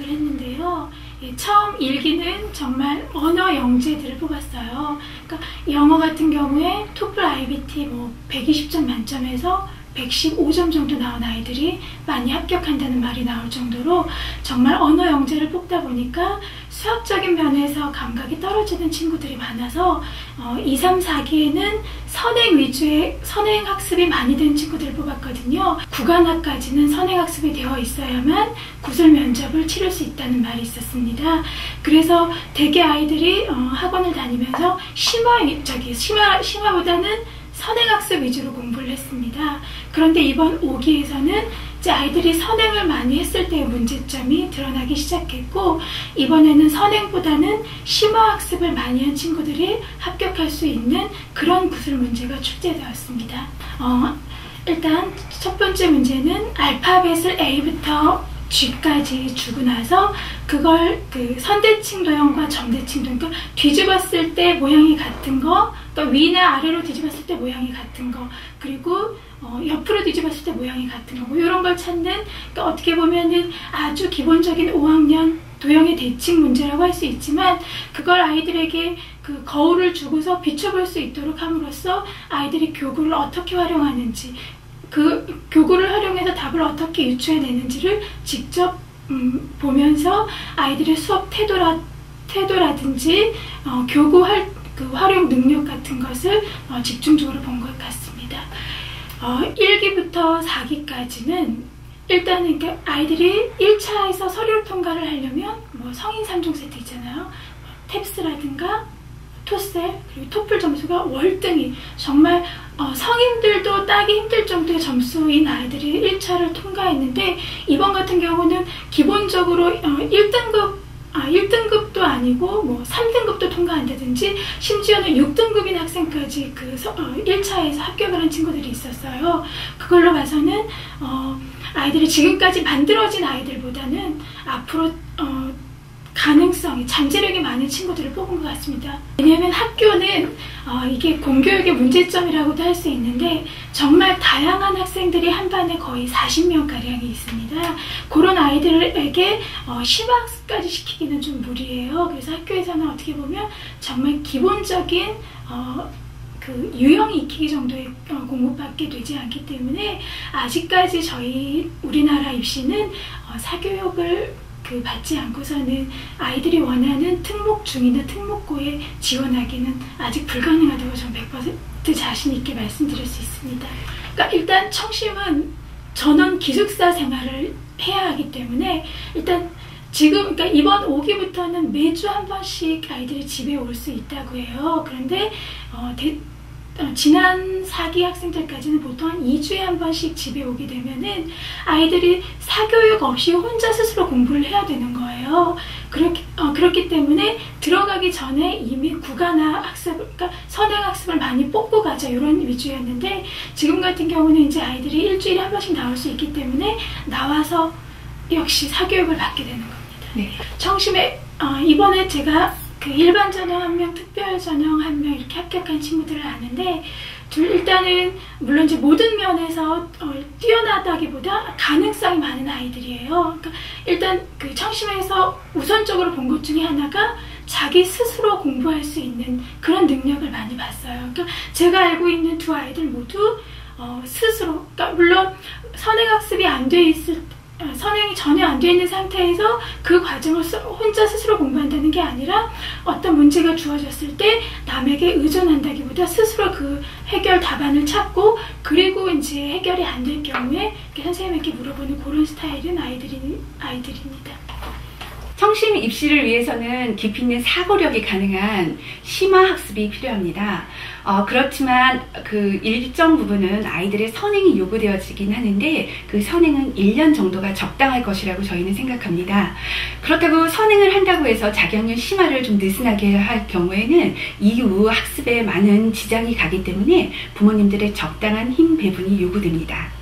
했는데요. 처음 1기는 정말 언어 영재들을 뽑았어요. 그러니까 영어 같은 경우에 토플 IBT 120점 만점에서 115점 정도 나온 아이들이 많이 합격한다는 말이 나올 정도로 정말 언어 영재를 뽑다 보니까 수학적인 면에서 감각이 떨어지는 친구들이 많아서 2, 3, 4기에는 선행 위주의 선행 학습이 많이 된 친구들을 뽑았거든요. 구간학까지는 선행 학습이 되어 있어야만 구술 면접을 치를 수 있다는 말이 있었습니다. 그래서 대개 아이들이 학원을 다니면서 심화보다는 선행학습 위주로 공부를 했습니다. 그런데 이번 5기에서는 이제 아이들이 선행을 많이 했을 때의 문제점이 드러나기 시작했고, 이번에는 선행보다는 심화학습을 많이 한 친구들이 합격할 수 있는 그런 구술 문제가 출제되었습니다. 일단 첫 번째 문제는 알파벳을 A부터 G까지 주고 나서 그걸 선대칭 도형과 점대칭 도형, 그러니까 뒤집었을 때 모양이 같은 거, 그러니까 위나 아래로 뒤집었을 때 모양이 같은 거, 그리고 옆으로 뒤집었을 때 모양이 같은 거, 이런 걸 찾는, 그러니까 어떻게 보면은 아주 기본적인 5학년 도형의 대칭 문제라고 할 수 있지만, 그걸 아이들에게 그 거울을 주고서 비춰볼 수 있도록 함으로써 아이들이 교구를 어떻게 활용하는지, 그 교구를 활용해서 답을 어떻게 유추해내는지를 직접 보면서 아이들의 수업 태도라든지 교구 활용 능력 같은 것을 집중적으로 본 것 같습니다. 1기부터 4기까지는 일단은 그러니까 아이들이 1차에서 서류 통과를 하려면 성인 3종 세트 있잖아요. 탭스라든가 토셀, 그리고 토플 점수가 월등히 정말 성인들도 따기 힘들 정도의 점수인 아이들이 1차를 통과했는데, 이번 같은 경우는 기본적으로 1등급도 아니고 3등급도 통과한다든지 심지어는 6등급인 학생까지 1차에서 합격을 한 친구들이 있었어요. 그걸로 봐서는 아이들이 지금까지 만들어진 아이들보다는 앞으로 가능성이, 잠재력이 많은 친구들을 뽑은 것 같습니다. 왜냐하면 학교는 이게 공교육의 문제점이라고도 할 수 있는데, 정말 다양한 학생들이 한 반에 거의 40명가량이 있습니다. 그런 아이들에게 심화학습까지 시키기는 좀 무리예요. 그래서 학교에서는 어떻게 보면 정말 기본적인 유형 익히기 정도의 공부밖에 되지 않기 때문에 아직까지 저희 우리나라 입시는 사교육을 받지 않고서는 아이들이 원하는 특목 중이나 특목고에 지원하기는 아직 불가능하다고 저는 100% 자신 있게 말씀드릴 수 있습니다. 그러니까 일단 청심은 전원 기숙사 생활을 해야 하기 때문에 일단 그러니까 이번 5기부터는 매주 한 번씩 아이들이 집에 올 수 있다고 해요. 그런데 지난 4기 학생들까지는 보통 한 2주에 한 번씩 집에 오게 되면은 아이들이 사교육 없이 혼자 스스로 공부를 해야 되는 거예요. 그렇기 때문에 들어가기 전에 이미 구간학습, 그러니까 선행학습을 많이 뽑고 가자, 이런 위주였는데, 지금 같은 경우는 이제 아이들이 일주일에 한 번씩 나올 수 있기 때문에 나와서 역시 사교육을 받게 되는 겁니다. 네. 청심에 이번에 제가 일반 전형 1명, 특별 전형 1명 이렇게 합격한 친구들을 아는데, 일단은 물론 이제 모든 면에서 뛰어나다기보다 가능성이 많은 아이들이에요. 그러니까 일단 청심에서 우선적으로 본 것 중에 하나가 자기 스스로 공부할 수 있는 그런 능력을 많이 봤어요. 그러니까 제가 알고 있는 두 아이들 모두 스스로, 그러니까 물론 선행학습이 안 돼 있을 때, 선행이 전혀 안 돼 있는 상태에서 그 과정을 혼자 스스로 공부한다는 게 아니라, 어떤 문제가 주어졌을 때 남에게 의존한다기보다 스스로 그 해결 답안을 찾고, 그리고 이제 해결이 안 될 경우에 선생님에게 물어보는 그런 스타일은 아이들입니다. 청심 입시를 위해서는 깊이 있는 사고력이 가능한 심화학습이 필요합니다. 그렇지만 그 일정 부분은 아이들의 선행이 요구되어지긴 하는데, 그 선행은 1년 정도가 적당할 것이라고 저희는 생각합니다. 그렇다고 선행을 한다고 해서 자격률 심화를 좀 느슨하게 할 경우에는 이후 학습에 많은 지장이 가기 때문에 부모님들의 적당한 힘 배분이 요구됩니다.